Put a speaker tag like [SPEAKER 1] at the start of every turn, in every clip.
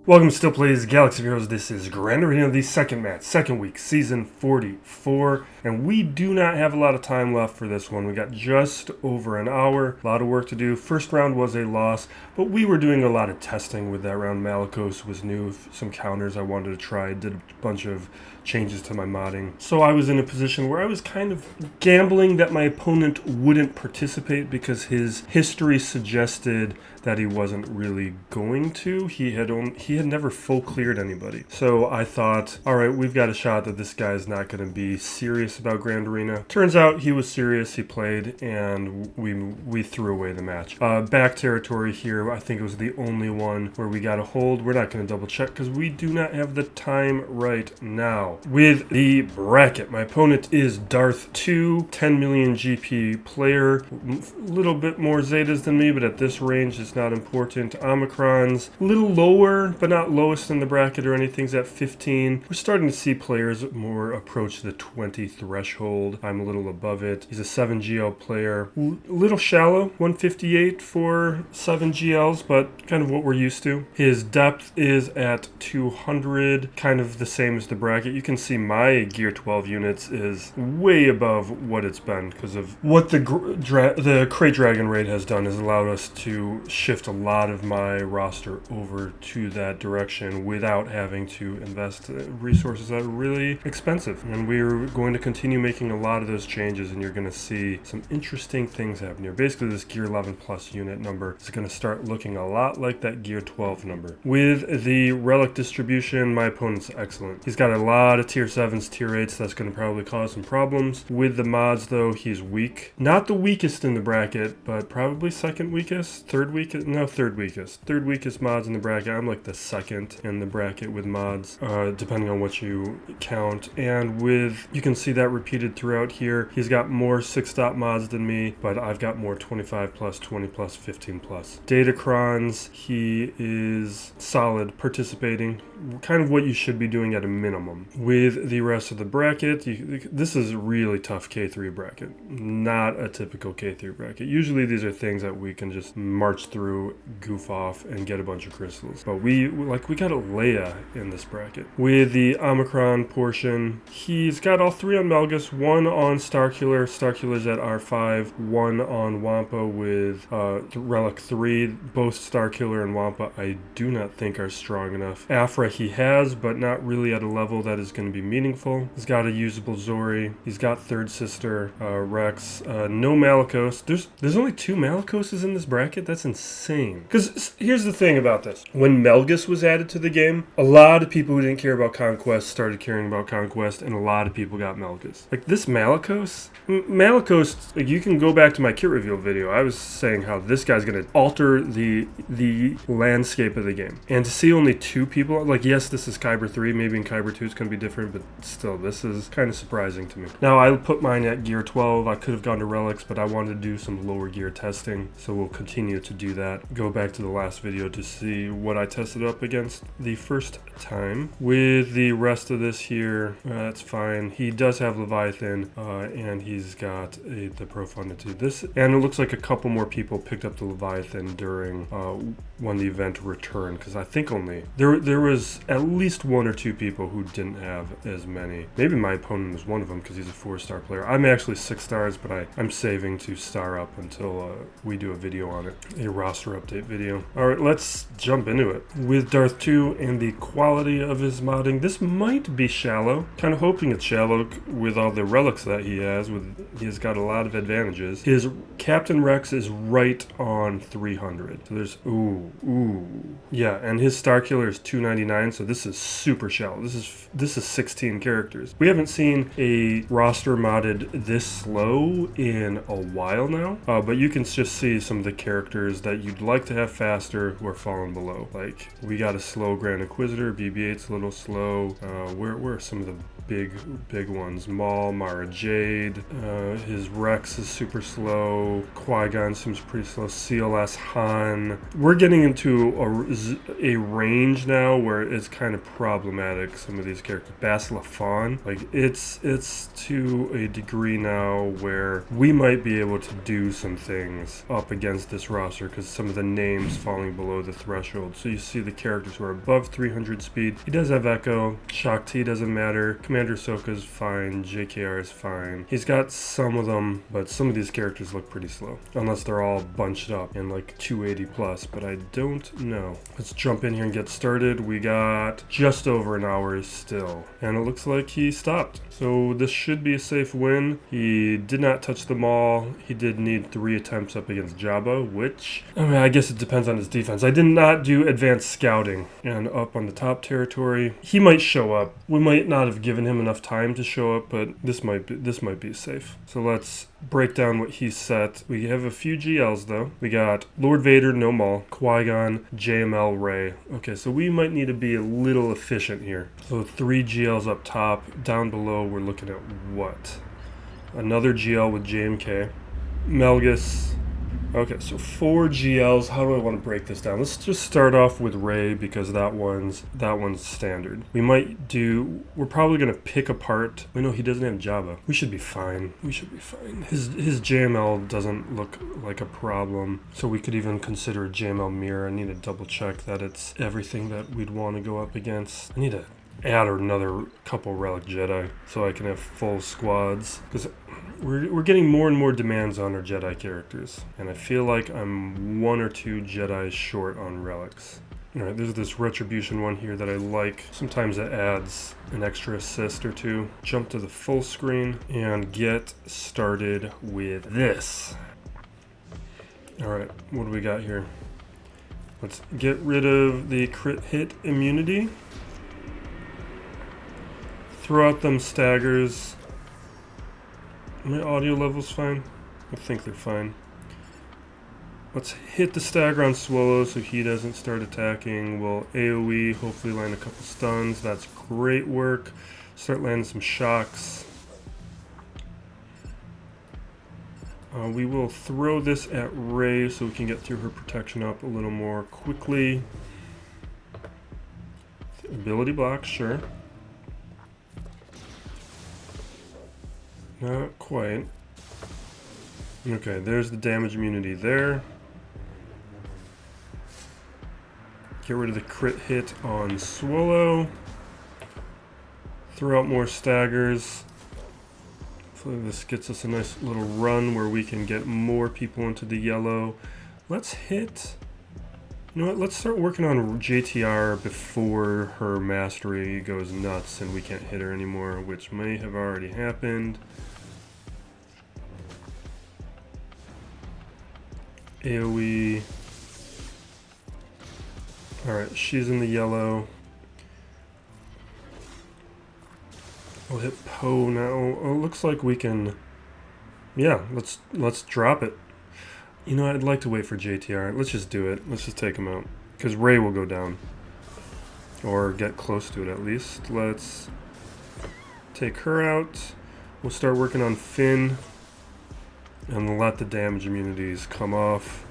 [SPEAKER 1] Welcome to Still Plays Galaxy of Heroes. This is Grand Arena of the second match, second week, season 44. And we do not have a lot of time left for this one. We got just over an hour, a lot of work to do. First round was a loss, but we were doing a lot of testing with that round. Malicos was new, some counters I wanted to try, did a bunch of changes to my modding. So I was in a position where I was kind of gambling that my opponent wouldn't participate because his history suggested that he wasn't really going to. He had never full cleared anybody. So I thought, all right, we've got a shot that this guy is not going to be serious about Grand Arena. Turns out he was serious. He played, and we threw away the match. Back territory here. I think it was the only one where we got a hold. We're not going to double check because we do not have the time right now. With the bracket, my opponent is Darth 2, 10 million GP player, a little bit more Zetas than me, but at this range it's not important. Omicron's a little lower, but not lowest in the bracket or anything's at 15. We're starting to see players more approach the 20 threshold. I'm a little above it. He's a 7 GL player. A little shallow, 158 for 7 GLs, but kind of what we're used to. His depth is at 200, kind of the same as the bracket. You can see my Gear 12 units is way above what it's been because of what the Crate Dragon raid has done has allowed us to shift a lot of my roster over to that direction without having to invest resources that are really expensive. And we're going to continue making a lot of those changes, and you're going to see some interesting things happen here. Basically, this Gear 11 plus unit number is going to start looking a lot like that Gear 12 number. With the relic distribution, my opponent's excellent. He's got a lot of tier 7s, tier 8s. That's going to probably cause some problems. With the mods, though, he's weak. Not the weakest in the bracket, but probably second weakest, third weakest. No, third weakest. Third weakest mods in the bracket. I'm like the second in the bracket with mods, depending on what you count. And with, you can see that repeated throughout here. He's got more 6-dot mods than me, but I've got more 25 plus, 20 plus, 15 plus. Datacrons, he is solid, participating. Kind of what you should be doing at a minimum. With the rest of the bracket, this is a really tough K3 bracket. Not a typical K3 bracket. Usually these are things that we can just march through, goof off, and get a bunch of crystals. But we got a Leia in this bracket. With the Omicron portion, he's got all 3 on Malgus, 1 on Starkiller. Starkiller's at R5, 1 on Wampa with Relic 3. Both Starkiller and Wampa I do not think are strong enough. Aphra he has, but not really at a level that is going to be meaningful. He's got a usable Zorii. He's got Third Sister, Rex. No Malicos. There's only 2 Malicoses in this bracket? That's insane. Because here's the thing about this. When Malgus was added to the game, a lot of people who didn't care about Conquest started caring about Conquest, and a lot of people got Malgus. Like this Malicos, like you can go back to my kit reveal video. I was saying how this guy's going to alter the landscape of the game. And to see only 2 people, like yes, this is Kyber 3, maybe in Kyber 2 it's going to be different, but still, this is kind of surprising to me. Now, I put mine at Gear 12. I could have gone to Relics, but I wanted to do some lower gear testing, so we'll continue to do that. Go back to the last video to see what I tested up against the first time. With the rest of this here, that's fine. He does have Leviathan, and he's got the Profundity. And it looks like a couple more people picked up the Leviathan during when the event returned, because I think only there was at least 1 or 2 people who didn't have as many. Maybe my opponent was one of them because he's a 4-star player. I'm actually 6 stars, but I'm saving to star up until we do a video on it, a roster update video. All right, let's jump into it. With Darth 2 and the quality of his modding, this might be shallow. Kind of hoping it's shallow with all the relics that he has. He's got a lot of advantages. His Captain Rex is right on 300. So there's yeah, and his Starkiller is 299. So this is super shallow. This is 16 characters. We haven't seen a roster modded this slow in a while now, but you can just see some of the characters that you'd like to have faster who are falling below. Like we got a slow Grand Inquisitor, BB-8's a little slow. Where are some of the big ones. Maul, Mara Jade, his Rex is super slow. Qui-Gon seems pretty slow. CLS Han. We're getting into a range now where it's kind of problematic, some of these characters. Bastila Fawn, like it's to a degree now where we might be able to do some things up against this roster because some of the names falling below the threshold. So you see the characters who are above 300 speed. He does have Echo. Shakti doesn't matter. Commander Ahsoka's fine. JKR is fine. He's got some of them, but some of these characters look pretty slow. Unless they're all bunched up in like 280 plus, but I don't know. Let's jump in here and get started. We got just over an hour still, and it looks like he stopped. So this should be a safe win. He did not touch the Maul. He did need 3 attempts up against Jabba, which, I mean, I guess it depends on his defense. I did not do advanced scouting. And up on the top territory, he might show up. We might not have given him enough time to show up, but this might be safe. So let's break down what he set. We have a few GLs though. We got Lord Vader, no Maul, Qui-Gon, JML, Rey. Okay, so we might need to be a little efficient here. So 3 GLs up top. Down below, we're looking at what? Another GL with JMK. Malgus. Okay, so 4 GLs. How do I want to break this down? Let's just start off with Rey because that one's standard. We're probably gonna pick apart. We know he doesn't have Jabba. We should be fine. His JML doesn't look like a problem, so we could even consider a JML mirror. I need to double check that it's everything that we'd want to go up against. I need to add another couple Relic Jedi so I can have full squads because we're getting more and more demands on our Jedi characters, and I feel like I'm 1 or 2 Jedi short on relics. Alright, there's this Retribution one here that I like. Sometimes it adds an extra assist or 2. Jump to the full screen and get started with this. Alright, what do we got here? Let's get rid of the crit hit immunity. Throw out them staggers. My audio level's fine. I think they're fine. Let's hit the stagger on Swolo so he doesn't start attacking. We'll AoE, hopefully land a couple stuns. That's great work. Start landing some shocks. We will throw this at Rey so we can get through her protection up a little more quickly. Ability block, sure. Not quite. Okay, there's the damage immunity there. Get rid of the crit hit on Swolo. Throw out more staggers. Hopefully this gets us a nice little run where we can get more people into the yellow. Let's hit... You know what, let's start working on JTR before her mastery goes nuts and we can't hit her anymore, which may have already happened. AoE. Alright, she's in the yellow. We'll hit Poe now. Oh, it looks like we can... Yeah, let's drop it. You know, I'd like to wait for JTR. Let's just do it. Let's just take him out. Because Rey will go down. Or get close to it at least. Let's take her out. We'll start working on Finn. And let the damage immunities come off.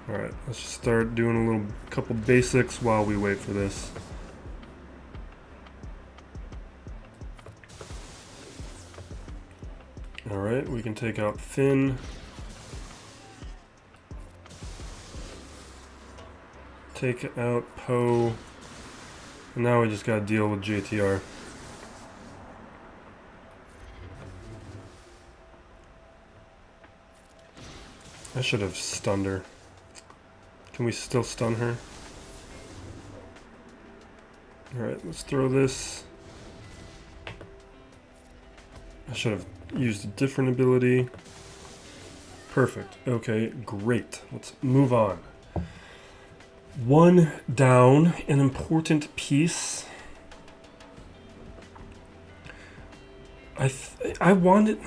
[SPEAKER 1] Alright, let's just start doing a couple basics while we wait for this. Alright, we can take out Finn. Take out Poe. And now we just gotta deal with JTR. I should have stunned her. Can we still stun her? Alright, let's throw this. I should have used a different ability. Perfect. Okay, great. Let's move on. 1 down, an important piece. I wanted...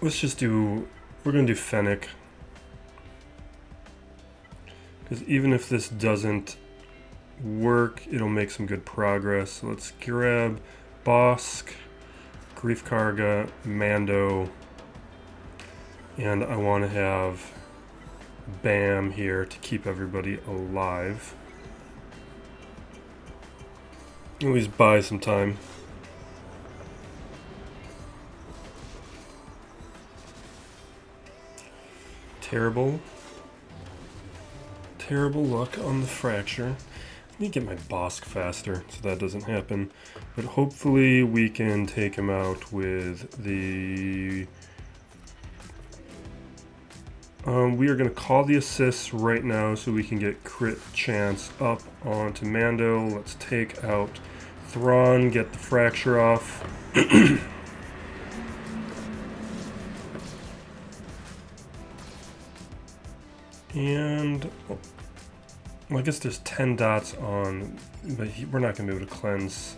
[SPEAKER 1] Let's just do... We're going to do Fennec. Because even if this doesn't work, it'll make some good progress. So let's grab Bosk, Grief Karga, Mando, and I want to have Bam here to keep everybody alive. At least buy some time. Terrible luck on the fracture. Let me get my Bosk faster so that doesn't happen. But hopefully we can take him out with the... we are going to call the assists right now so we can get crit chance up onto Mando. Let's take out Thrawn, get the fracture off. And... well, I guess there's 10 dots on, but we're not going to be able to cleanse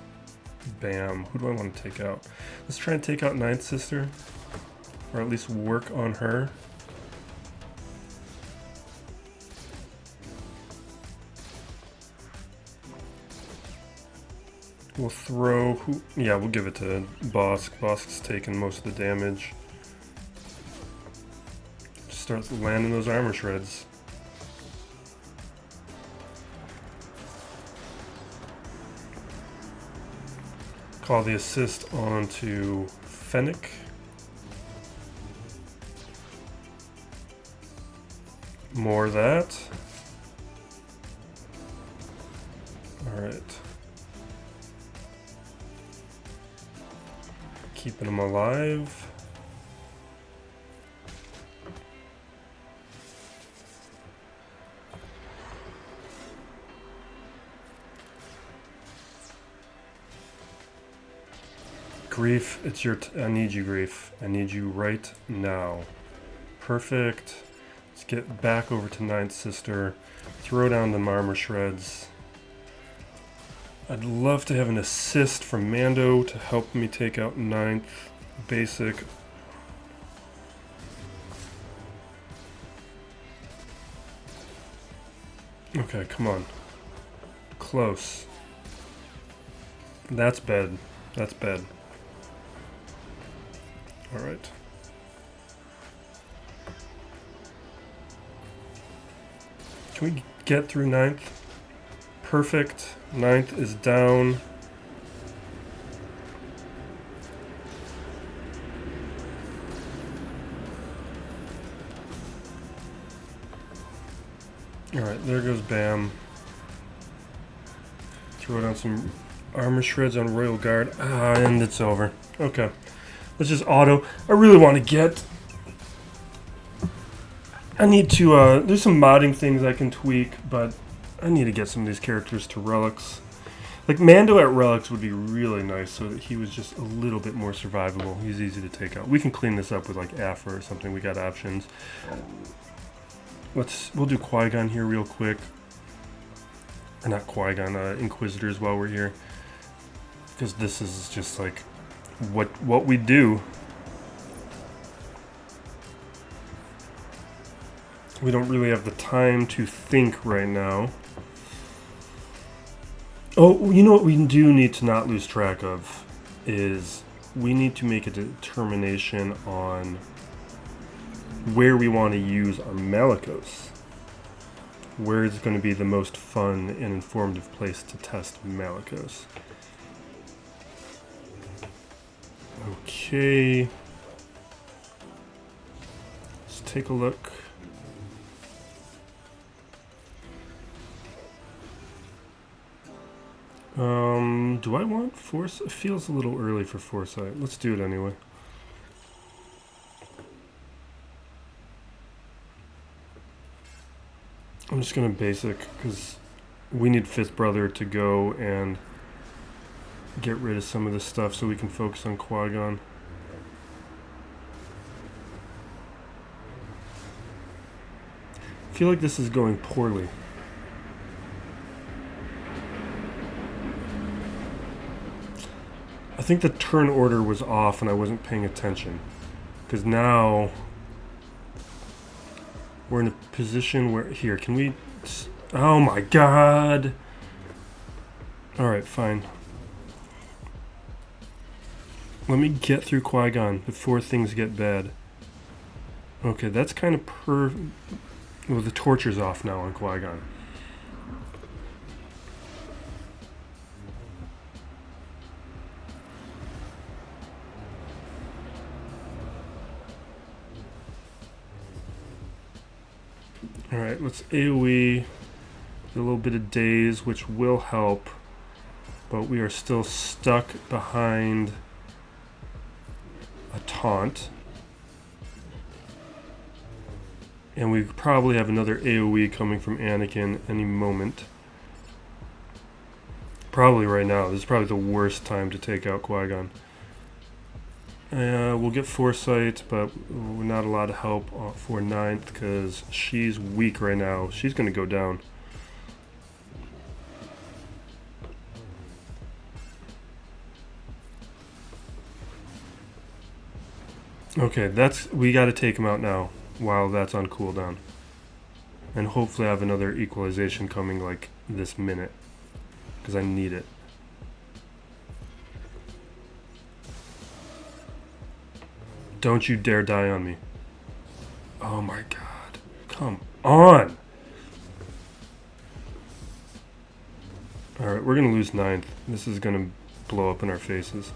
[SPEAKER 1] Bam. Who do I want to take out? Let's try and take out Ninth Sister, or at least work on her. We'll throw, we'll give it to Bosk. Bosk's taking most of the damage. Just starts landing those armor shreds. Call the assist onto Fennec. More of that. Alright. Keeping them alive. Grief, it's your... I need you, Grief. I need you right now. Perfect. Let's get back over to Ninth Sister. Throw down the armor shreds. I'd love to have an assist from Mando to help me take out Ninth. Basic. Okay, come on. Close. That's bad. That's bad. Alright. Can we get through Ninth? Perfect. Ninth is down. Alright, there goes Bam. Throw down some armor shreds on Royal Guard. And it's over. Okay. Let's just auto. I really want to get... I need to, there's some modding things I can tweak, but I need to get some of these characters to relics. Like, Mando at relics would be really nice so that he was just a little bit more survivable. He's easy to take out. We can clean this up with, like, Aphra or something. We got options. We'll do Qui-Gon here real quick. Or not Qui-Gon, Inquisitors while we're here. Because this is just, like, what we do. We don't really have the time to think right now. Oh, you know what we do need to not lose track of is we need to make a determination on where we want to use our Malicos. Where is going to be the most fun and informative place to test Malicos. Okay. Let's take a look. Do I want Force? It feels a little early for Foresight. Let's do it anyway. I'm just gonna basic because we need Fifth Brother to go and get rid of some of this stuff so we can focus on Qui-Gon. I feel like this is going poorly. I think the turn order was off and I wasn't paying attention. Because now we're in a position where... Here, can we... Oh my god! Alright, fine. Let me get through Qui-Gon before things get bad. Okay, that's kind of well, the torture's off now on Qui-Gon. Alright, let's AoE a little bit of daze, which will help, but we are still stuck behind a taunt. And we probably have another AoE coming from Anakin any moment. Probably right now. This is probably the worst time to take out Qui-Gon. We'll get Foresight, but not a lot of help for 9th because she's weak right now. She's going to go down. Okay, we got to take him out now while that's on cooldown. And hopefully I have another equalization coming like this minute because I need it. Don't you dare die on me. Oh my god. Come on! Alright, we're going to lose 9th. This is going to blow up in our faces.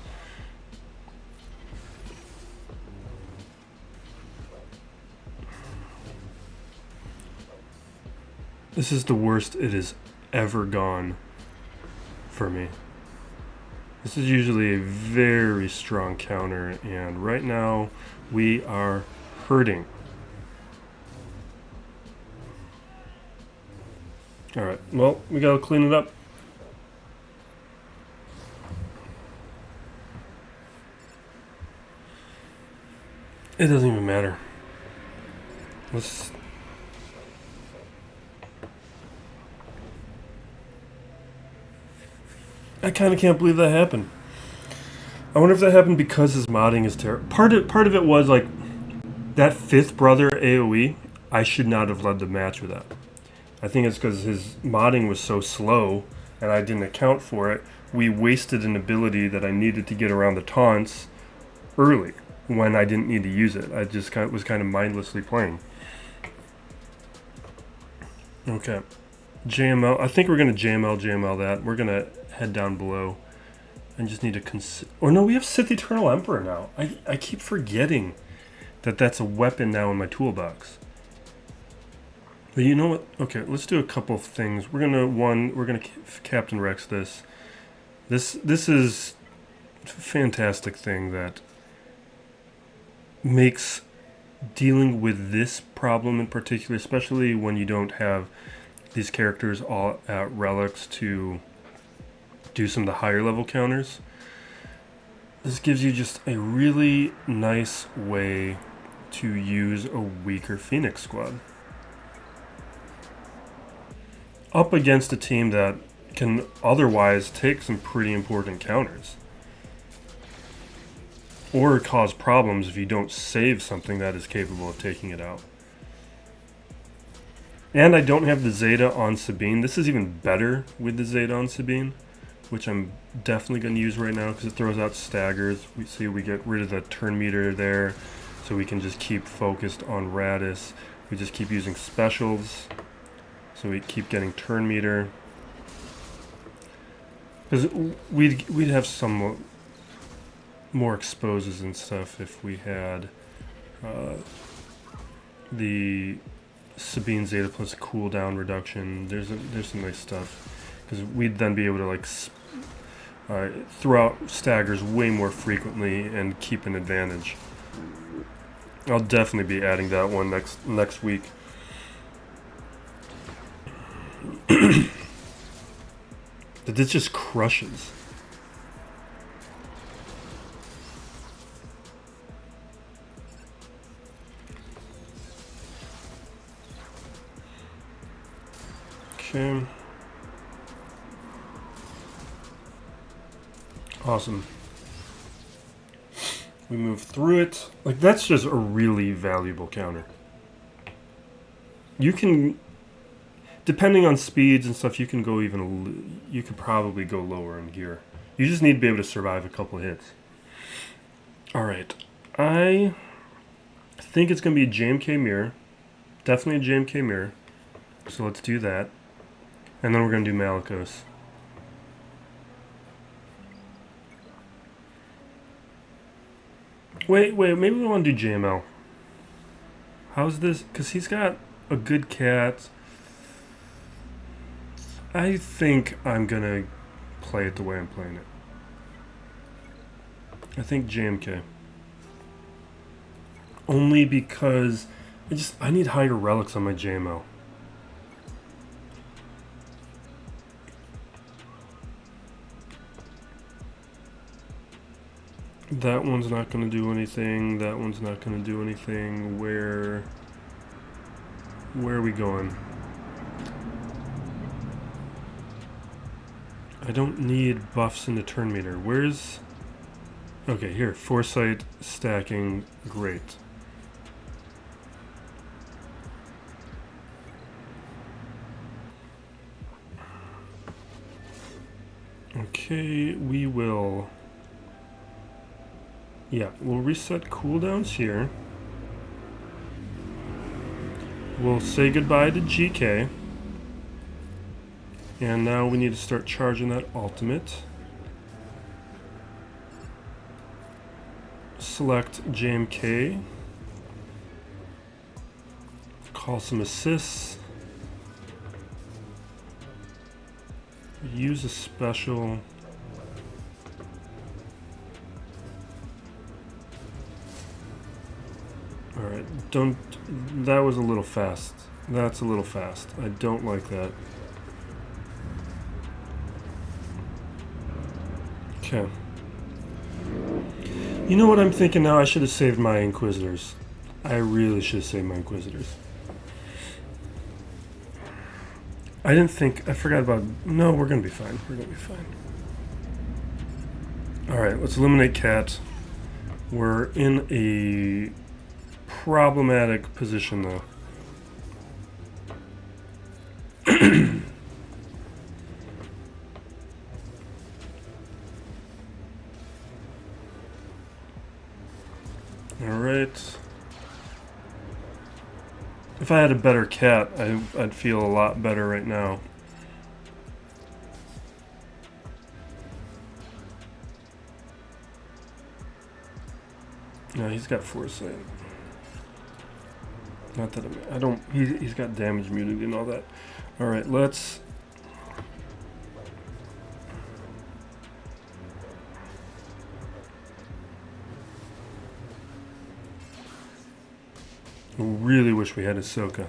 [SPEAKER 1] This is the worst it has ever gone for me. This is usually a very strong counter, and right now we are hurting. Alright, well, we gotta clean it up. It doesn't even matter. I kind of can't believe that happened. I wonder if that happened because his modding is terrible. Part of it was like that 5th brother AoE. I should not have led the match with that. I think it's because his modding was so slow and I didn't account for it. We wasted an ability that I needed to get around the taunts early when I didn't need to use it. I just was kind of mindlessly playing. Okay. JML. I think we're going to JML that. We're going to head down below. I just need to oh no, we have Sith Eternal Emperor now. I keep forgetting that that's a weapon now in my toolbox. But you know what? Okay, let's do a couple of things. We're gonna Captain Rex this. This is a fantastic thing that makes dealing with this problem in particular, especially when you don't have these characters all at relics to do some of the higher level counters. This gives you just a really nice way to use a weaker Phoenix squad up against a team that can otherwise take some pretty important counters or cause problems if you don't save something that is capable of taking it out. And I don't have the Zeta on Sabine. This is even better with the Zeta on Sabine, which I'm definitely going to use right now because it throws out staggers. We see we get rid of the turn meter there, so we can just keep focused on Raddus. We just keep using specials, so we keep getting turn meter. Because we'd have some more exposes and stuff if we had the Sabine Zeta plus cooldown reduction. There's some nice stuff because we'd then be able to like throw out staggers way more frequently and keep an advantage. I'll definitely be adding that one next week. But this just crushes. Okay. Awesome. We move through it. Like, that's just a really valuable counter. You can... depending on speeds and stuff, you can go you could probably go lower in gear. You just need to be able to survive a couple of hits. All right, I think it's going to be a JMK mirror. Definitely a JMK mirror. So let's do that. And then we're going to do Malicos. Wait, maybe we want to do JML. How's this? Because he's got a good cat. I think I'm going to play it the way I'm playing it. I think JMK. Only because I need higher relics on my JML. That one's not going to do anything. That one's not going to do anything. Where are we going? I don't need buffs in the turn meter. Where's... Okay, here. Foresight, stacking, great. Okay, we will... Yeah, we'll reset cooldowns here. We'll say goodbye to GK. And now we need to start charging that ultimate. Select JMK. Call some assists. Use a special. Alright, that was a little fast. That's a little fast. I don't like that. Okay. You know what I'm thinking now? I should have saved my Inquisitors. I really should have saved my Inquisitors. I didn't think... I forgot about... No, we're going to be fine. We're going to be fine. Alright, let's eliminate Cat. We're in a problematic position, though. Alright. If I had a better cat, I'd feel a lot better right now. No, he's got foresight. Not that I don't... He's got damage immunity and all that. Alright, let's... I really wish we had Ahsoka.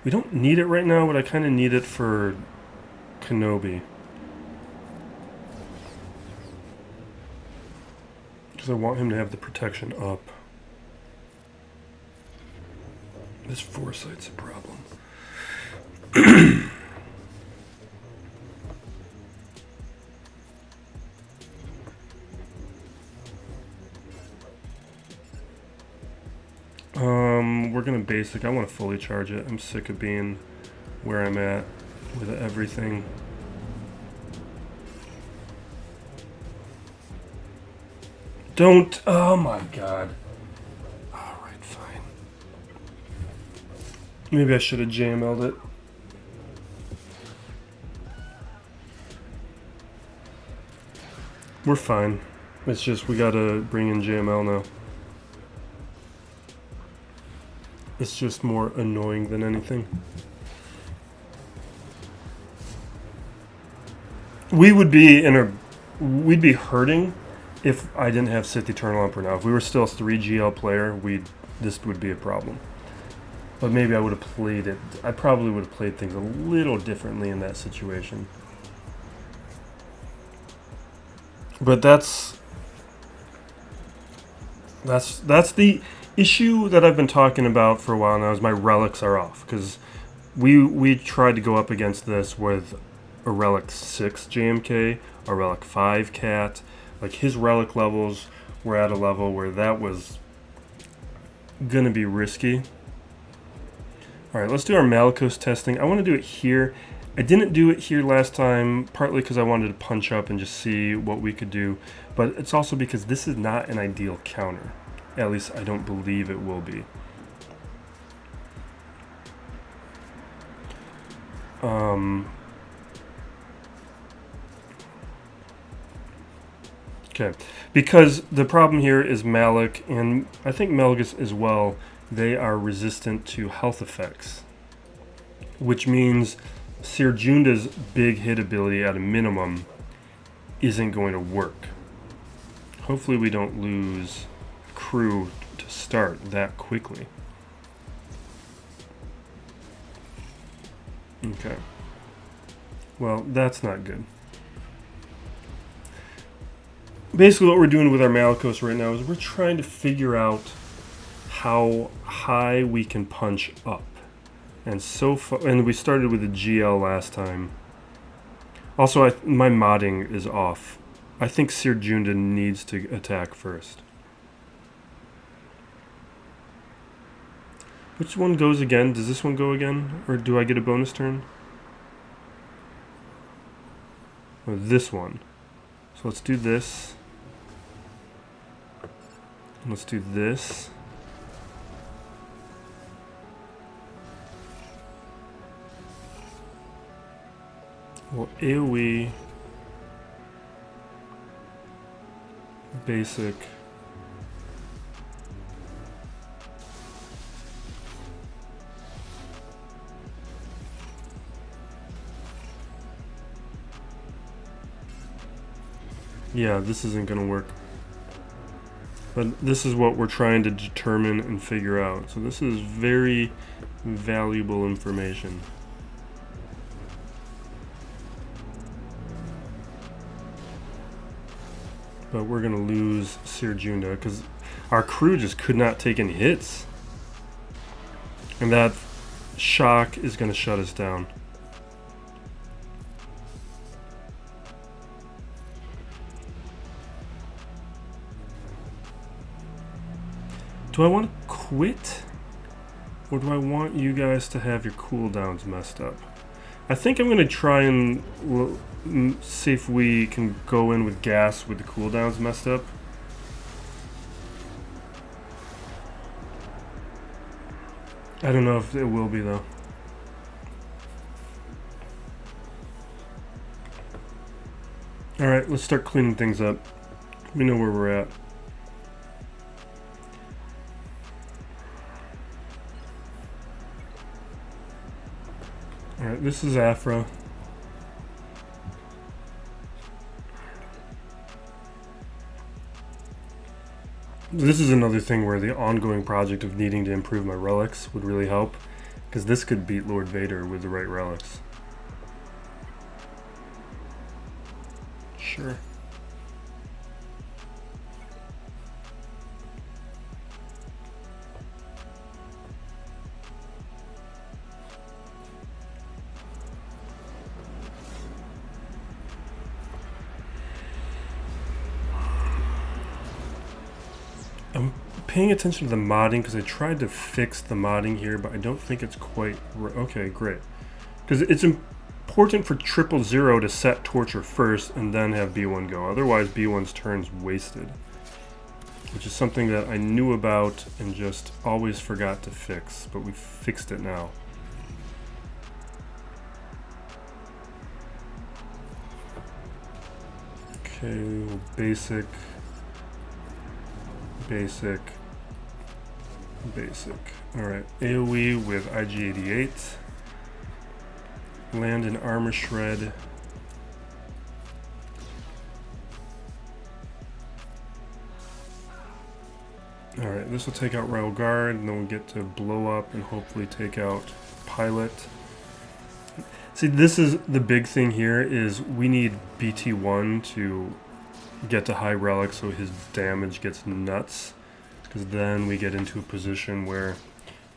[SPEAKER 1] We don't need it right now, but I kind of need it for Kenobi. Because I want him to have the protection up. This foresight's a problem. We're gonna basic. I want to fully charge it. I'm sick of being where I'm at with everything. Don't. Oh my god. Alright, fine. Maybe I should have JML'd it. We're fine. It's just we gotta bring in JML now. It's just more annoying than anything. We'd be hurting if I didn't have Sith Eternal Emperor now. If we were still a 3 GL player, this would be a problem. But maybe I would have played it. I probably would have played things a little differently in that situation. But that's the issue that I've been talking about for a while now, is my relics are off. Because we tried to go up against this with a Relic 6 JMK, a Relic 5 Cat. Like, his relic levels were at a level where that was gonna be risky. Alright, let's do our Malicos testing. I want to do it here. I didn't do it here last time, partly because I wanted to punch up and just see what we could do. But it's also because this is not an ideal counter. At least I don't believe it will be. Okay, because the problem here is Malik, and I think Malgus as well, they are resistant to health effects. Which means Cere Junda's big hit ability at a minimum isn't going to work. Hopefully we don't lose crew to start that quickly. Okay. Well, that's not good. Basically what we're doing with our Malicos right now is we're trying to figure out how high we can punch up. And so far, and we started with a GL last time. Also, my modding is off. I think Cere Junda needs to attack first. Which one goes again? Does this one go again? Or do I get a bonus turn? Or this one. So let's do this. Let's do this. Well, AoE, basic, yeah, this isn't going to work. But this is what we're trying to determine and figure out. So this is very valuable information. But we're going to lose Cere Junda because our crew just could not take any hits. And that shock is going to shut us down. Do I want to quit? Or do I want you guys to have your cooldowns messed up? I think I'm going to try and see if we can go in with gas with the cooldowns messed up. I don't know if it will be though. Alright, let's start cleaning things up. We know where we're at. Alright, this is Aphra. This is another thing where the ongoing project of needing to improve my relics would really help, because this could beat Lord Vader with the right relics. Sure. I'm paying attention to the modding because I tried to fix the modding here, but I don't think it's quite okay, great. Because it's important for 000 to set Torture first and then have B1 go. Otherwise, B1's turn's wasted. Which is something that I knew about and just always forgot to fix, but we fixed it now. Okay, well, basic. Basic. Basic. Alright, AoE with IG-88. Land and armor shred. Alright, this will take out Rival Guard, and then we'll get to blow up and hopefully take out Pilot. See, this is the big thing here, is we need BT1 to get to high relic so his damage gets nuts, because then we get into a position where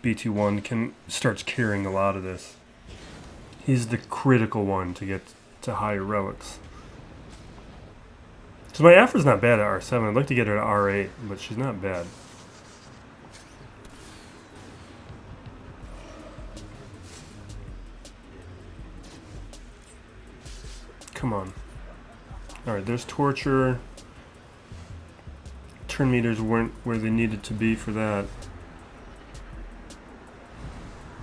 [SPEAKER 1] BT1 starts carrying a lot of this. He's the critical one to get to higher relics. So my Aphra's not bad at R7. I'd like to get her to R8, but she's not bad. Come on. Alright, there's torture. Turn meters weren't where they needed to be for that.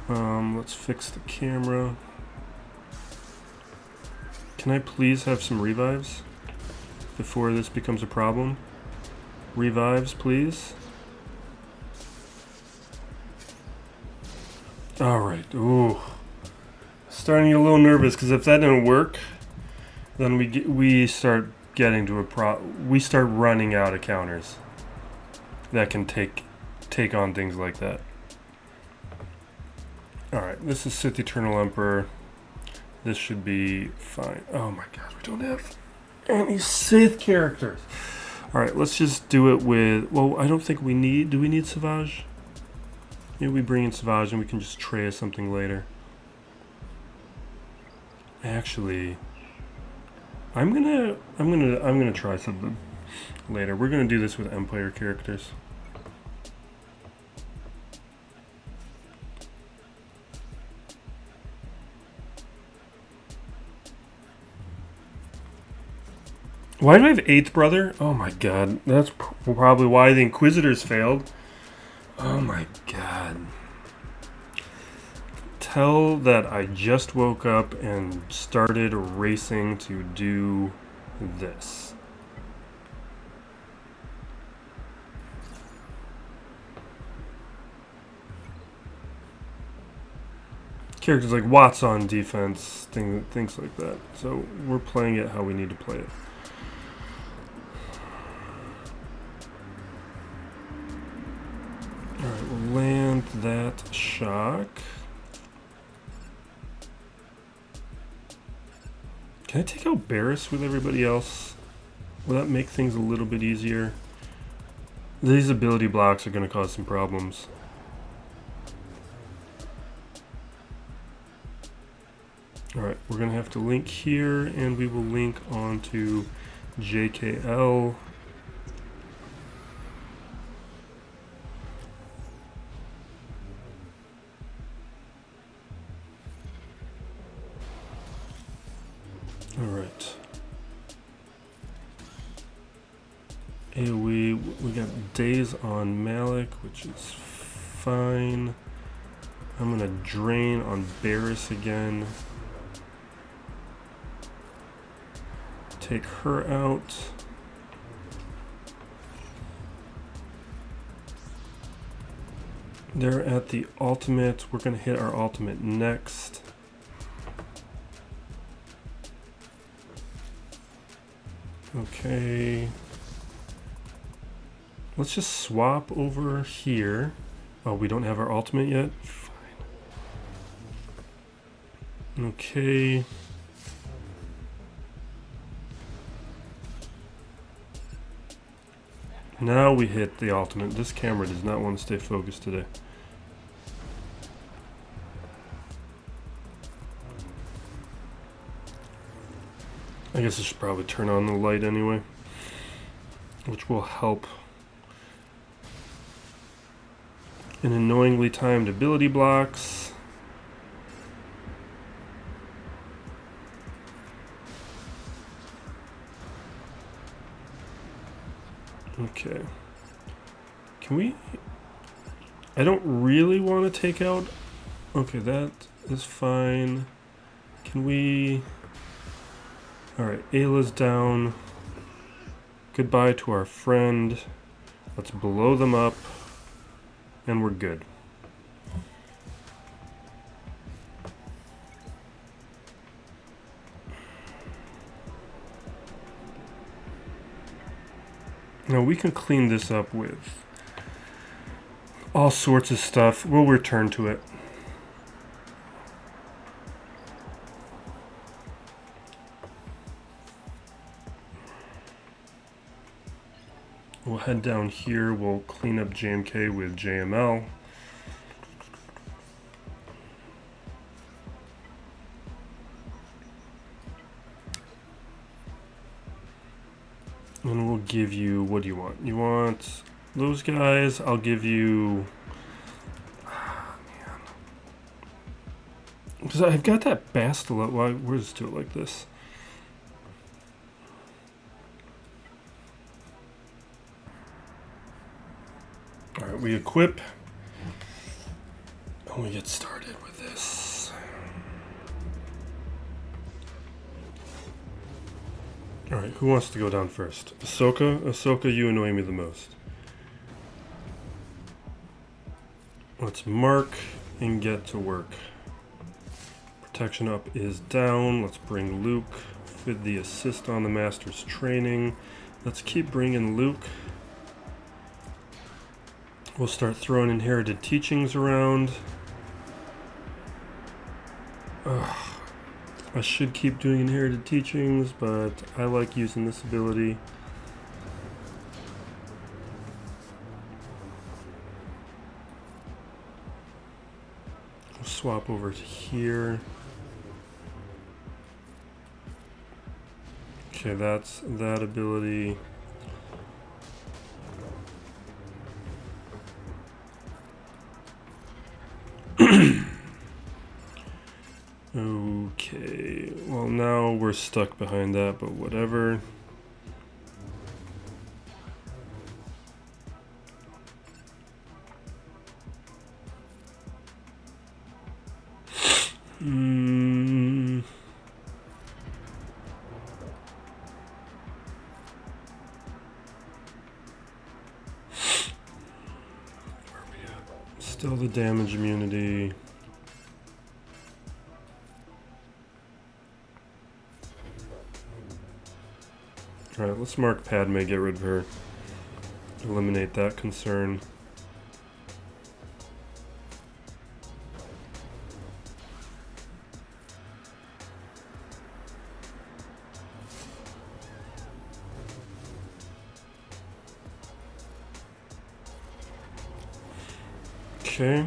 [SPEAKER 1] Let's fix the camera. Can I please have some revives before this becomes a problem? Revives, please. Alright, ooh. Starting to get a little nervous, because if that didn't work, then we start getting to we start running out of counters that can take on things like that. Alright, this is Sith Eternal Emperor. This should be fine. Oh my god, we don't have any Sith characters. Alright, let's just do it with... Well, I don't think we need... Do we need Savage? Maybe we bring in Savage and we can just tray something later. Actually... I'm gonna try something later. We're gonna do this with Empire characters. Why do I have 8th brother? Oh my god. That's probably why the Inquisitors failed. Oh my god. Tell that I just woke up and started racing to do this. Characters like Watts on defense, things like that. So we're playing it how we need to play it. Alright, we'll land that shock. Can I take out Barris with everybody else? Will that make things a little bit easier? These ability blocks are going to cause some problems. Alright, we're going to have to link here, and we will link onto JKL. Alright. AoE, we got days on Malik, which is fine. I'm gonna drain on Barris again. Take her out. They're at the ultimate. We're gonna hit our ultimate next. Okay. Let's just swap over here. Oh, we don't have our ultimate yet? Fine. Okay. Now we hit the ultimate. This camera does not want to stay focused today. I guess I should probably turn on the light anyway, which will help. An annoyingly timed ability blocks. Okay. Can we... I don't really want to take out... Okay, that is fine. Can we... Alright, Ayla's down. Goodbye to our friend. Let's blow them up. And we're good. Now we can clean this up with all sorts of stuff. We'll return to it. We'll head down here. We'll clean up JMK with JML. And we'll give you, what do you want? You want those guys? I'll give you... Because I've got that Bastila. Why? We'll just do it like this. Alright, we equip. And we get started with this. Alright, who wants to go down first? Ahsoka? Ahsoka, you annoy me the most. Let's mark and get to work. Protection up is down. Let's bring Luke. With the assist on the Master's training. Let's keep bringing Luke. We'll start throwing inherited teachings around. I should keep doing inherited teachings, but I like using this ability. We'll swap over to here. Okay, that's that ability. Okay, well now we're stuck behind that, but whatever. Still the damage immunity. Alright, let's mark Padme, get rid of her. Eliminate that concern. Okay.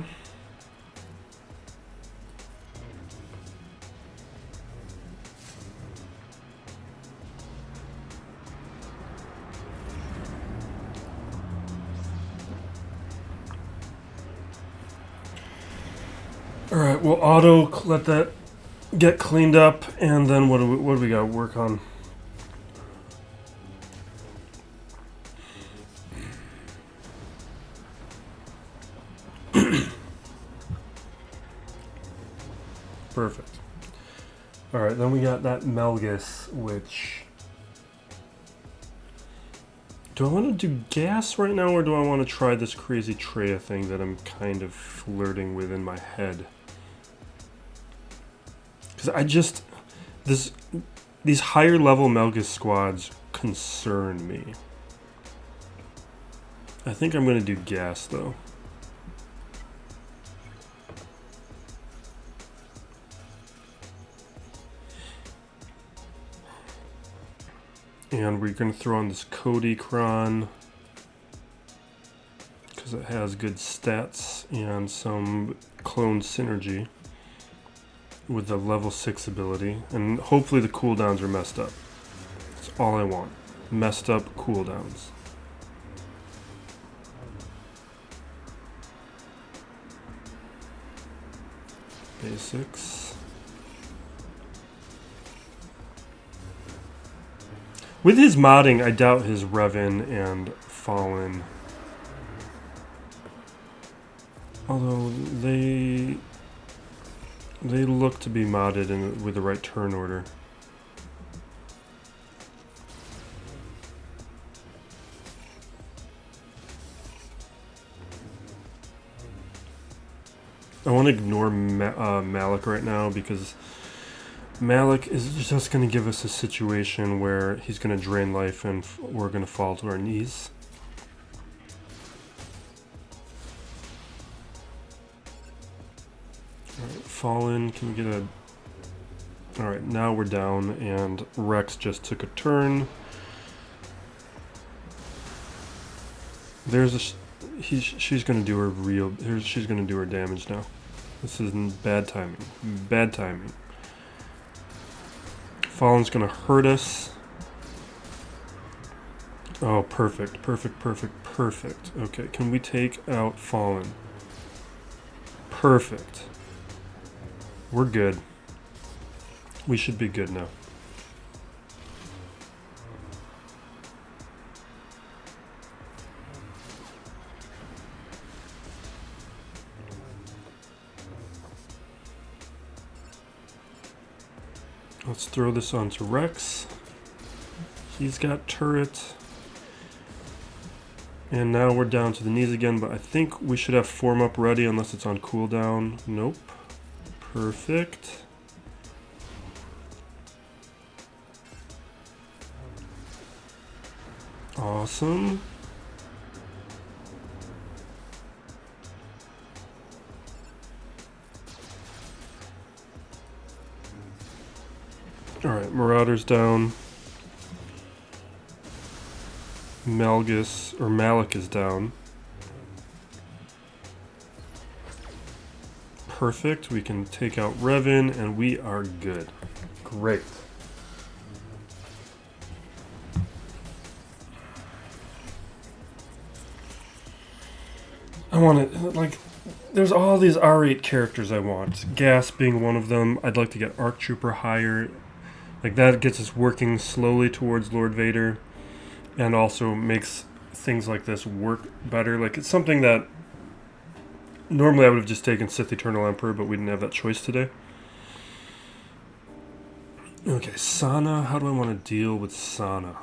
[SPEAKER 1] Alright, we'll auto let that get cleaned up, and then what do we got to work on? Perfect. Alright, then we got that Malgus, which... Do I want to do gas right now, or do I want to try this crazy Traya thing that I'm kind of flirting with in my head? Because I just... These higher level Malgus squads concern me. I think I'm going to do gas, though. And we're going to throw on this Cody Cron because it has good stats and some clone synergy with the level 6 ability. And hopefully the cooldowns are messed up. That's all I want. Messed up cooldowns. Basics. With his modding, I doubt his Revan and Fallen. Although they look to be modded with the right turn order. I want to ignore Malik right now because Malik is just going to give us a situation where he's going to drain life and we're going to fall to our knees. Alright, Fallen, can we get a... Alright, now we're down and Rex just took a turn. There's a... she's going to do her real... she's going to do her damage now. This is bad timing. Bad timing. Fallen's gonna hurt us. Oh, perfect, perfect, perfect, perfect. Okay, can we take out Fallen? Perfect. We're good. We should be good now. Let's throw this onto Rex. He's got turret. And now we're down to the knees again, but I think we should have form up ready unless it's on cooldown. Nope. Perfect. Awesome. Alright, Marauder's down. Malgus, or Malik is down. Perfect, we can take out Revan and we are good. Great. I want it, like, there's all these R8 characters I want. Gas being one of them. I'd like to get Arc Trooper higher. Like, that gets us working slowly towards Lord Vader. And also makes things like this work better. Like, it's something that normally I would have just taken Sith Eternal Emperor, but we didn't have that choice today. Okay, Sana. How do I want to deal with Sana?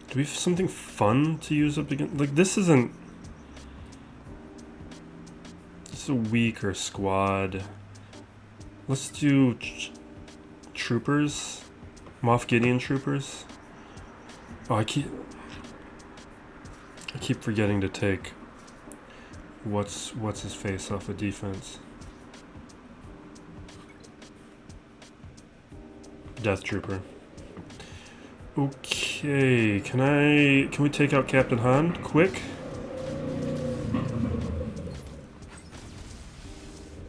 [SPEAKER 1] Do we have something fun to use up again? Like, this isn't... This is a weaker squad. Let's do troopers. Moff Gideon troopers. Oh, I keep forgetting to take what's his face off of defense. Death Trooper. Okay, can we take out Captain Han quick?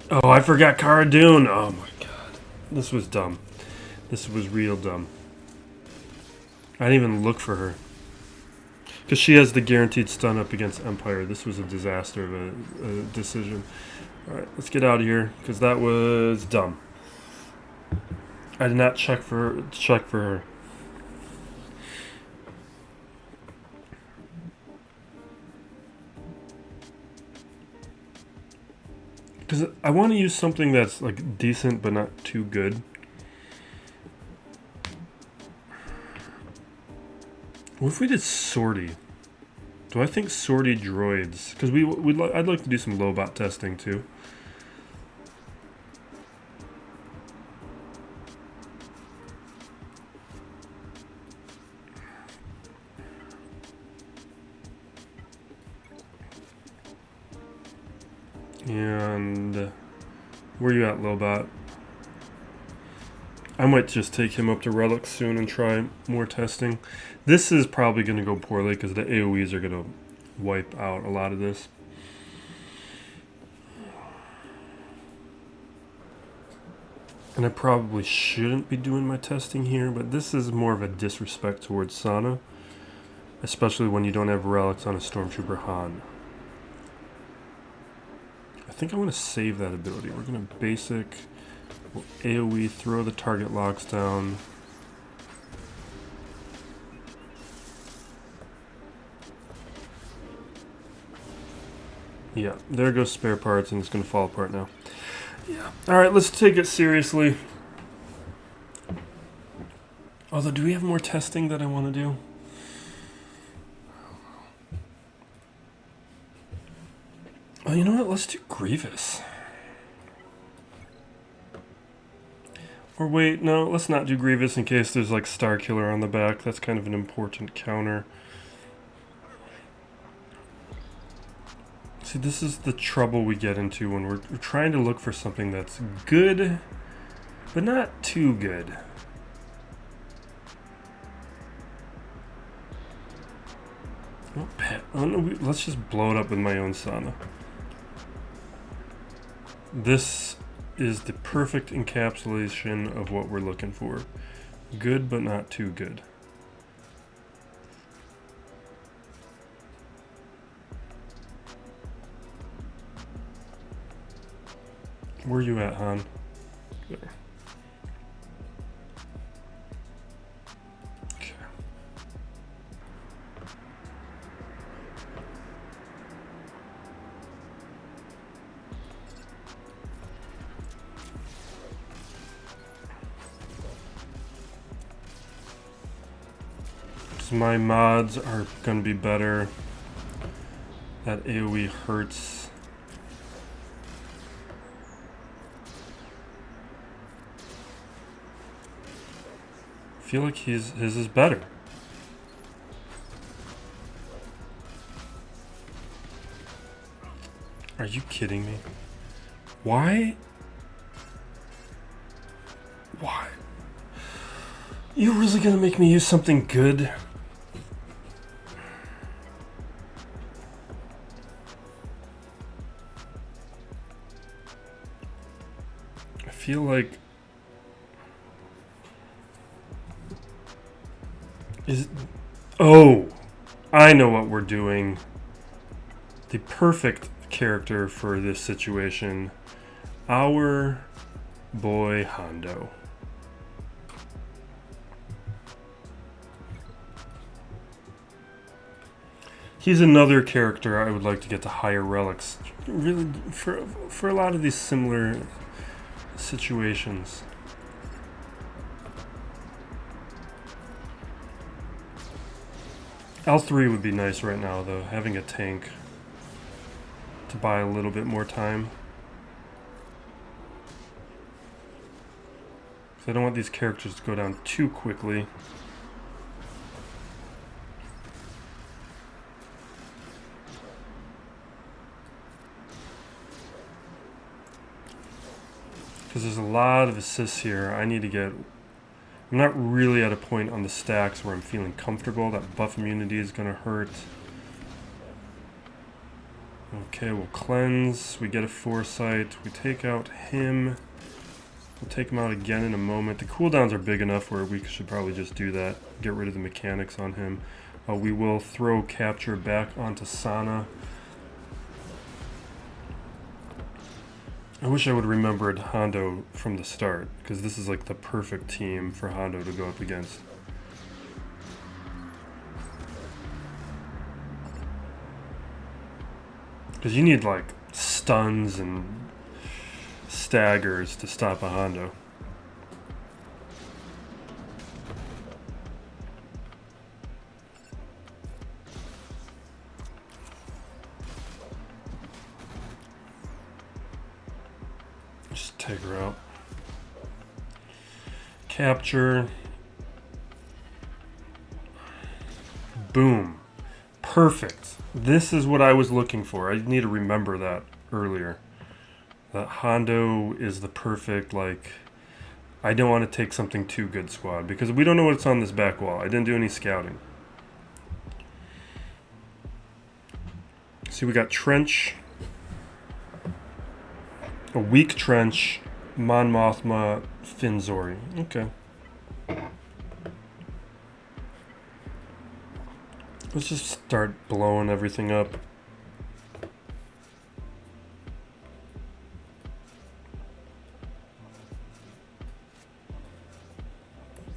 [SPEAKER 1] Oh, I forgot Cara Dune. Oh my god. This was dumb. This was real dumb. I didn't even look for her. Because she has the guaranteed stun up against Empire. This was a disaster of a decision. Alright, let's get out of here. Because that was dumb. I did not check for her. Because I want to use something that's like decent but not too good. What if we did sortie? Do I think sortie droids? Because I'd like to do some Lobot testing too. And where you at, Lobot? I might just take him up to Relic soon and try more testing. This is probably going to go poorly because the AoEs are going to wipe out a lot of this. And I probably shouldn't be doing my testing here, but this is more of a disrespect towards Sana, especially when you don't have relics on a Stormtrooper Han. I think I want to save that ability. We're going to basic, we'll AoE, throw the target locks down. Yeah, there goes spare parts and it's going to fall apart now. Yeah. Alright, let's take it seriously. Although, do we have more testing that I want to do? Oh, you know what? Let's do Grievous. Or wait, no, let's not do Grievous in case there's like Starkiller on the back. That's kind of an important counter. See, this is the trouble we get into when we're trying to look for something that's good, but not too good. Oh, no, let's just blow it up with my own Sana. This is the perfect encapsulation of what we're looking for. Good, but not too good. Where you at, Han? There. Okay. So my mods are going to be better. That AoE hurts. I feel like his is better. Are you kidding me? Why? Why? You really gonna make me use something good? I feel like oh, I know what we're doing. The perfect character for this situation. Our boy Hondo. He's another character I would like to get to higher relics. Really, for a lot of these similar situations. L3 would be nice right now, though, having a tank to buy a little bit more time. So I don't want these characters to go down too quickly. Because there's a lot of assists here. I need to get... I'm not really at a point on the stacks where I'm feeling comfortable. That buff immunity is going to hurt. Okay, we'll cleanse. We get a foresight. We take out him. We'll take him out again in a moment. The cooldowns are big enough where we should probably just do that. Get rid of the mechanics on him. We will throw capture back onto Sana. I wish I would have remembered Hondo from the start, because this is like the perfect team for Hondo to go up against. Because you need like stuns and staggers to stop a Hondo. Just take her out. Capture. Boom. Perfect. This is what I was looking for. I need to remember that earlier. That Hondo is the perfect, like... I don't want to take something too good squad, because we don't know what's on this back wall. I didn't do any scouting. See, we got Trench. A weak Trench, Mon Mothma, Finn Zorii. Okay. Let's just start blowing everything up.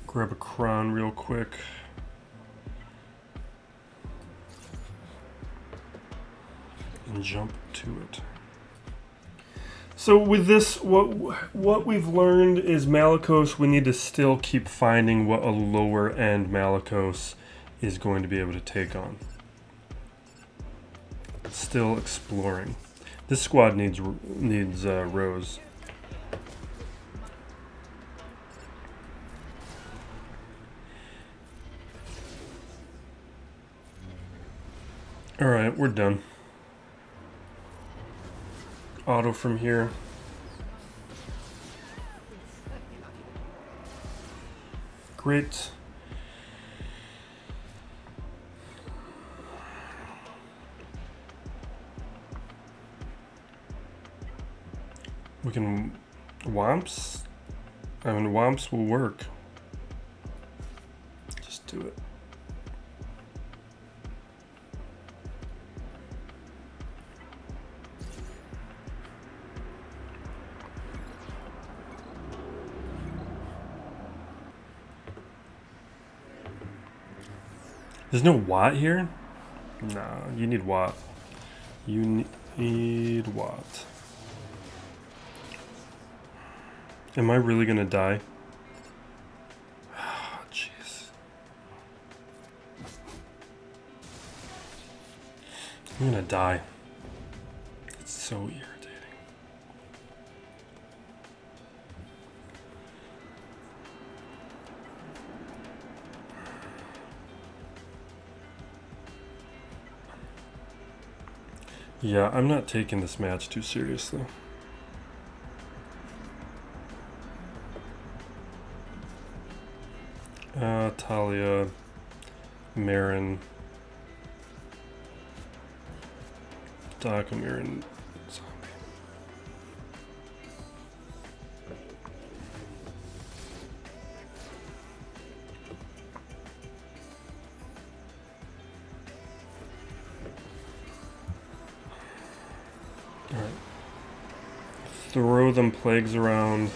[SPEAKER 1] Grab a crown real quick. And jump to it. So with this, what we've learned is Malicos, we need to still keep finding what a lower end Malicos is going to be able to take on. Still exploring. This squad needs Rose. All right, we're done. Auto from here. Great. We can Wamps? I mean, Wamps will work. Just do it. There's no Watt here? No, you need Watt. You need Watt. Am I really gonna die? Oh, jeez. I'm gonna die. It's so irritating. Yeah, I'm not taking this match too seriously. Talia, Merrin, Merrin, Zombie. All right. Throw them plagues around.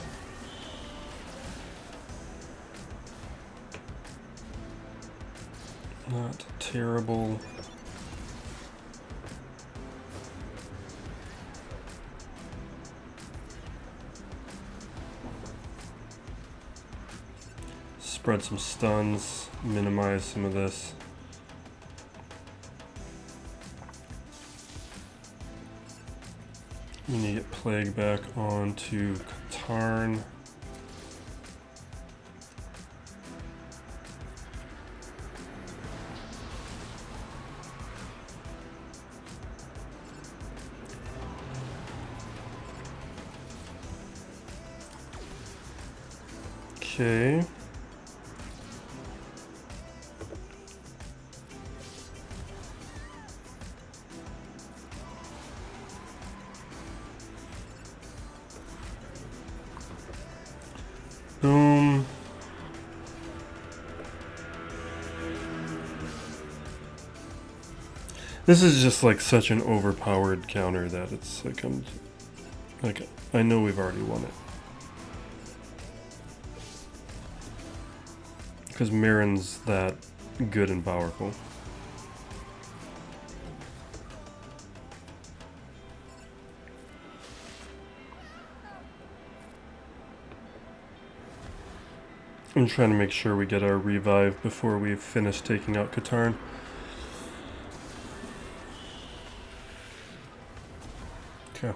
[SPEAKER 1] Not terrible. Spread some stuns, minimize some of this. We need to get Plague back onto Katarn. Okay. Boom. This is just like such an overpowered counter that it's like I know we've already won it. Because Merrin's that good and powerful. I'm trying to make sure we get our revive before we finish taking out Katarn. Okay.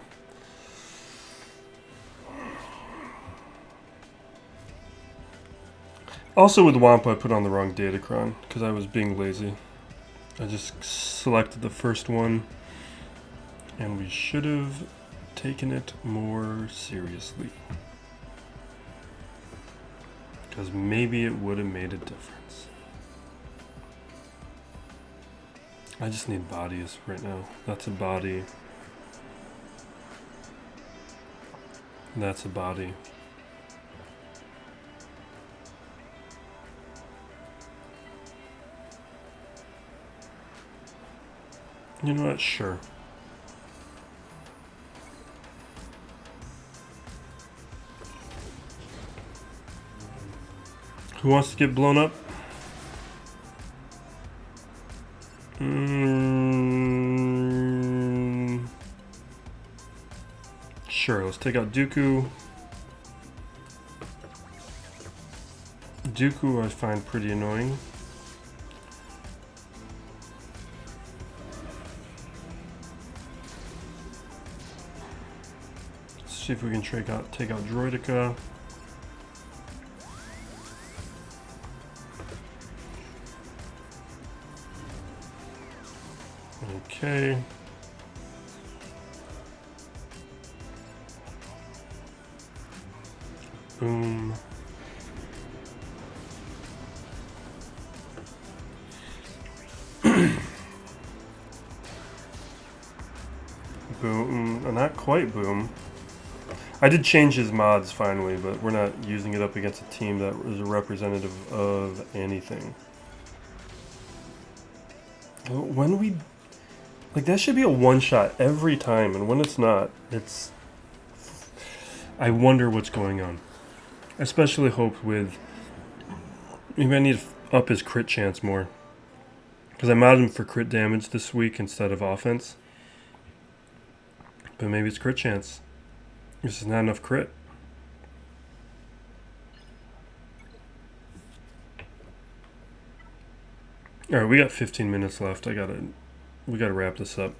[SPEAKER 1] Also with Wampa, I put on the wrong datacron because I was being lazy. I just selected the first one, and we should have taken it more seriously. Because maybe it would have made a difference. I just need bodies right now. That's a body. That's a body. You know what? Sure. Who wants to get blown up? Sure, let's take out Dooku. Dooku I find pretty annoying. Let's see if we can take out Droideka. Okay. Boom. Boom. Not quite boom. I did change his mods finally, but we're not using it up against a team that is a representative of anything. When we... Like, that should be a one-shot every time, and when it's not, it's... I wonder what's going on. I especially hope with... Maybe I need to up his crit chance more. Because I modded him for crit damage this week instead of offense. But maybe it's crit chance. This is not enough crit. Alright, we got 15 minutes left. We gotta wrap this up.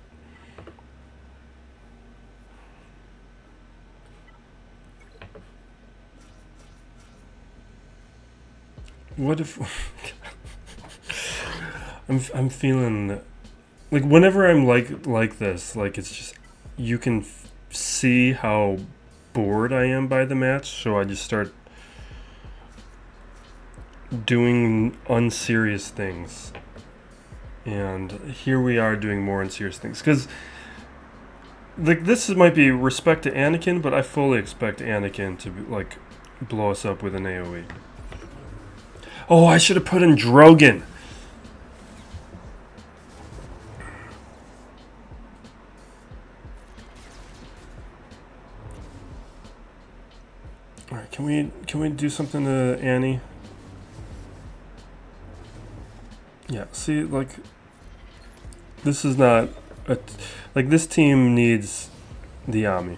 [SPEAKER 1] What if I'm feeling like whenever I'm like this, like it's just you can see how bored I am by the match, so I just start doing unserious things. And here we are doing more unserious things because like this might be respect to Anakin, but I fully expect Anakin to like blow us up with an AoE. Oh, I should have put in Drogon. All right, can we do something to Annie? Yeah, see, like this is not a like this team needs the Ami.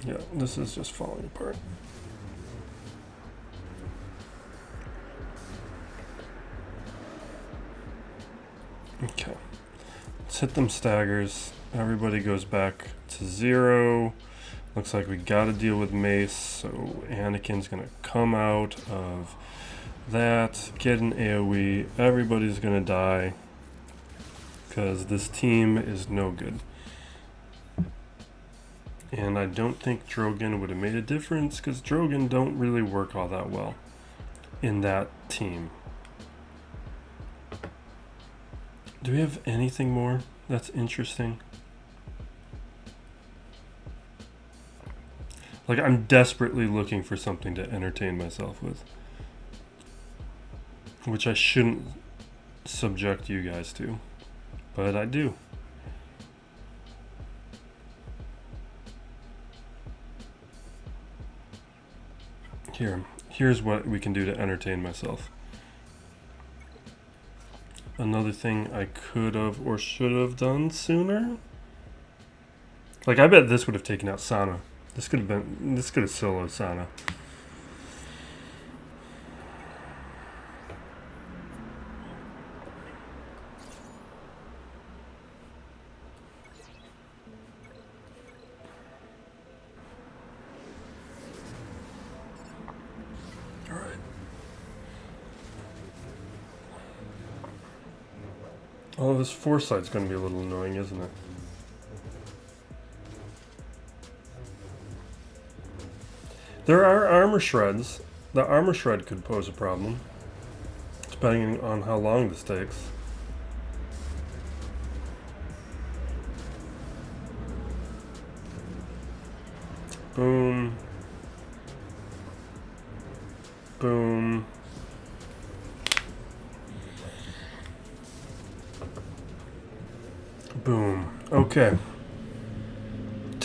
[SPEAKER 1] Yeah, this is just falling apart. Okay. Let's hit them staggers. Everybody goes back to 0. Looks like we gotta deal with Mace, so Anakin's gonna come out of that, get an AoE. Everybody's gonna die because this team is no good. And I don't think Drogon would have made a difference because Drogon don't really work all that well in that team. Do we have anything more that's interesting? Like, I'm desperately looking for something to entertain myself with. Which I shouldn't subject you guys to. But I do. Here's what we can do to entertain myself. Another thing I could have or should have done sooner. Like, I bet this would have taken out Sana. This could have soloed Sana. Oh, this foresight's going to be a little annoying, isn't it? There are armor shreds. The armor shred could pose a problem, depending on how long this takes. Boom. Boom. Boom. Okay.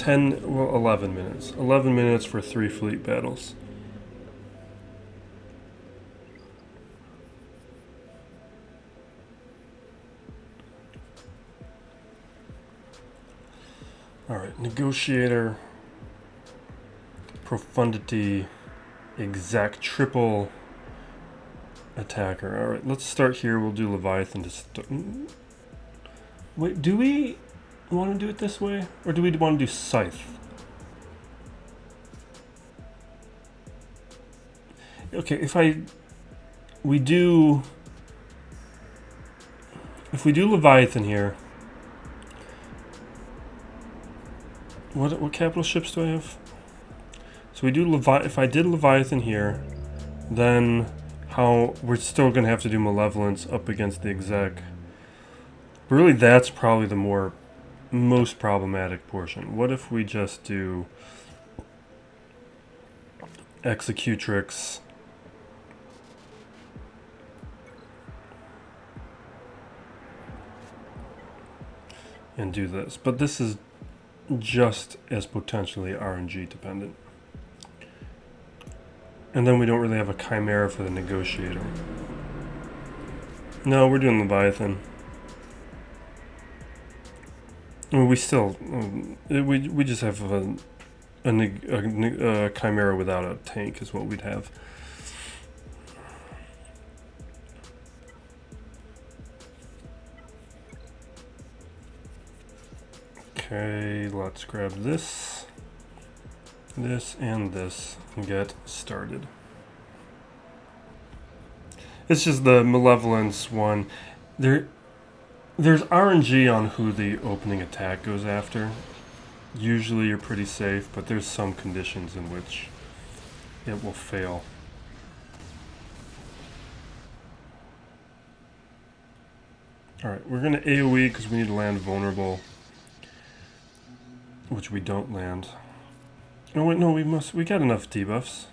[SPEAKER 1] 11 minutes. 11 minutes for 3 fleet battles. Alright, Negotiator, Profundity, Exec, triple attacker. Alright, let's start here. We'll do Leviathan to start. Wait, do we want to do it this way? Or do we want to do Scythe? Okay, if we do Leviathan here, what capital ships do I have? So we do if I did Leviathan here, then how we're still gonna have to do Malevolence up against the Exec. But really, that's probably the most problematic portion. What if we just do Executrix and do this? But this is just as potentially RNG dependent. And then we don't really have a Chimera for the Negotiator. No, we're doing Leviathan. I mean, we still... we just have a Chimera without a tank is what we'd have. Okay, let's grab this, and this, and get started. It's just the Malevolence one. There's RNG on who the opening attack goes after. Usually you're pretty safe, but there's some conditions in which it will fail. Alright, we're going to AoE because we need to land vulnerable. Which we don't land. Oh wait, no, we got enough debuffs.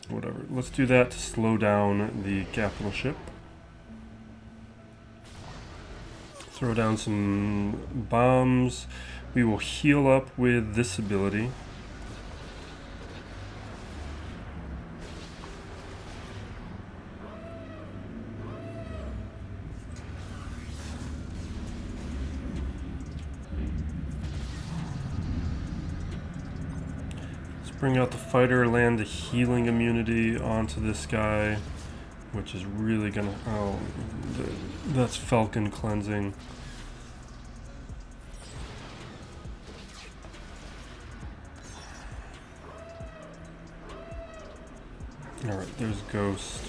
[SPEAKER 1] Whatever. Let's do that to slow down the capital ship. Throw down some bombs. We will heal up with this ability. Bring out the fighter, land the healing immunity onto this guy, which is really gonna... oh, that's Falcon cleansing. Alright, there's Ghost.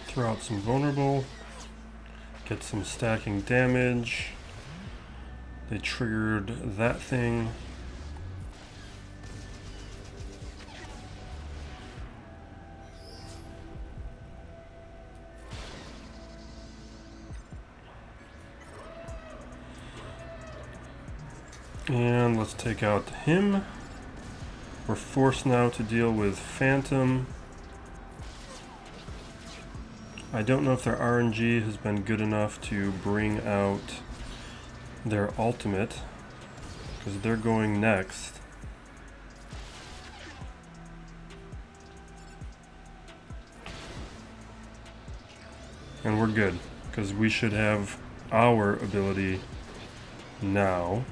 [SPEAKER 1] Throw out some vulnerable, get some stacking damage. They triggered that thing. And let's take out him. We're forced now to deal with Phantom. I don't know if their RNG has been good enough to bring out their ultimate, because they're going next. And we're good, because we should have our ability now.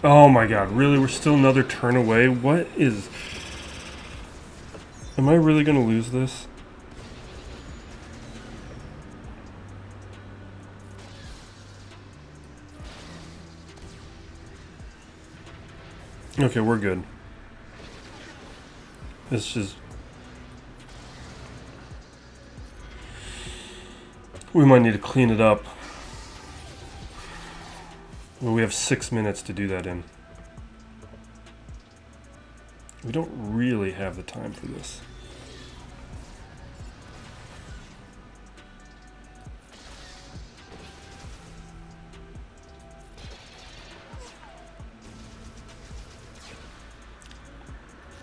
[SPEAKER 1] Oh my god, really? We're still another turn away? What is... Am I really going to lose this? Okay, we're good. It's just... we might need to clean it up. Well, we have 6 minutes to do that in. We don't really have the time for this.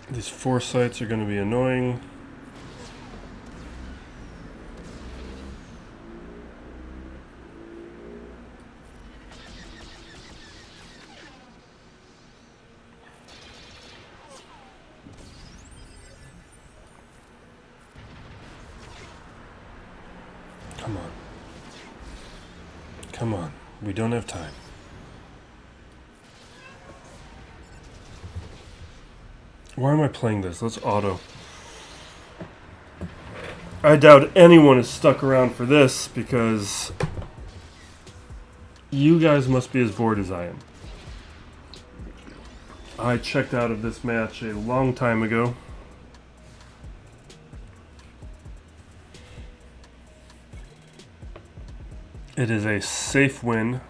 [SPEAKER 1] These foresights are going to be annoying. Come on. Come on. We don't have time. Why am I playing this? Let's auto. I doubt anyone is stuck around for this because you guys must be as bored as I am. I checked out of this match a long time ago. It is a safe win.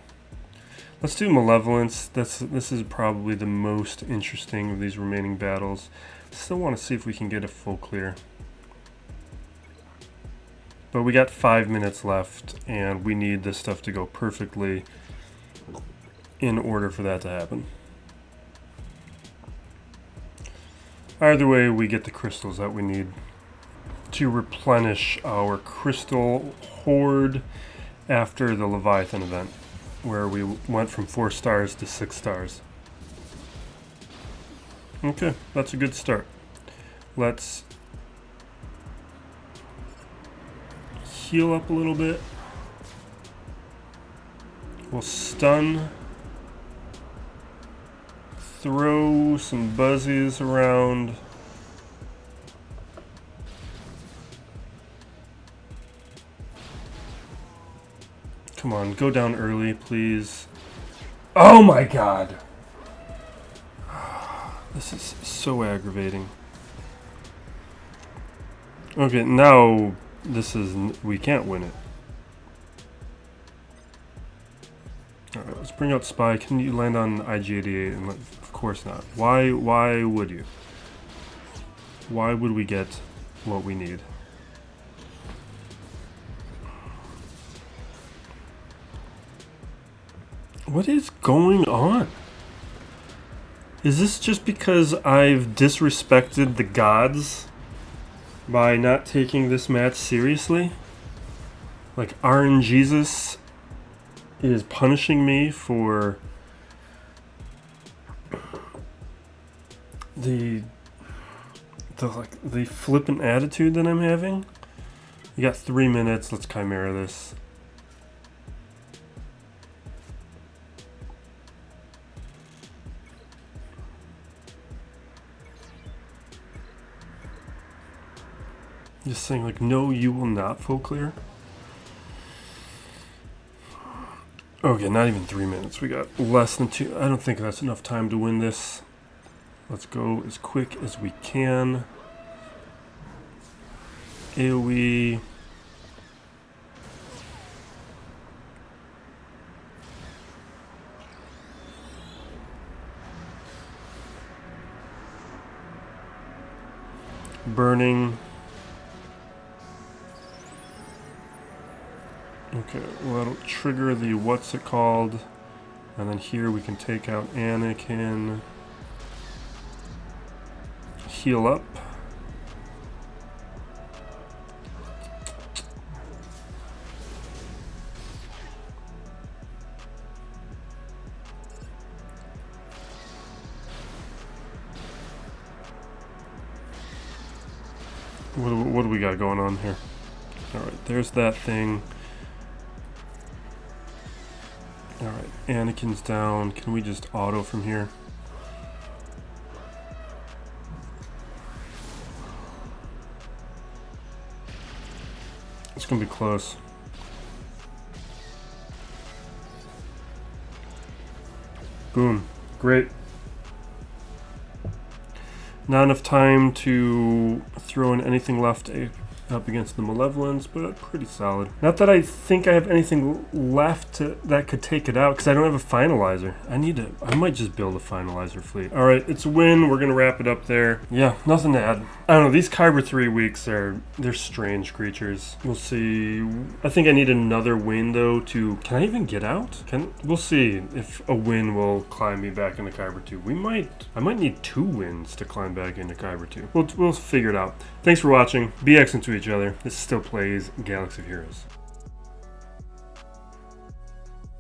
[SPEAKER 1] Let's do Malevolence. This is probably the most interesting of these remaining battles. Still want to see if we can get a full clear. But we got 5 minutes left, and we need this stuff to go perfectly in order for that to happen. Either way, we get the crystals that we need to replenish our crystal hoard after the Leviathan event, where we went from 4 stars to 6 stars. Okay, that's a good start. Let's heal up a little bit. We'll stun. Throw some buzzies around. Come on, go down early, please. Oh my god! This is so aggravating. Okay, now we can't win it. Alright, let's bring out Spy. Can you land on IG-88? And of course not. Why would you? Why would we get what we need? What is going on? Is this just because I've disrespected the gods by not taking this match seriously? Like, RNGesus is punishing me for the flippant attitude that I'm having. You got 3 minutes. Let's Chimera this. Just saying, like, no, you will not full clear. Okay, not even 3 minutes. We got less than 2. I don't think that's enough time to win this. Let's go as quick as we can. AoE. Burning. Okay, well, that'll trigger the what's it called, and then here we can take out Anakin, heal up. What do we got going on here? Alright, there's that thing. Alright, Anakin's down. Can we just auto from here? It's gonna be close. Boom. Great. Not enough time to throw in anything left up against the Malevolence, but pretty solid. Not that I think I have anything left that could take it out, because I don't have a finalizer. I might just build a finalizer fleet. Alright, it's a win. We're going to wrap it up there. Yeah, nothing to add. I don't know, these Kyber 3 weeks they're strange creatures. We'll see. I think I need another win, though, to... Can I even get out? We'll see if a win will climb me back into Kyber 2. I might need 2 wins to climb back into Kyber 2. We'll figure it out. Thanks for watching. Be excellent to each other. This still plays Galaxy of Heroes.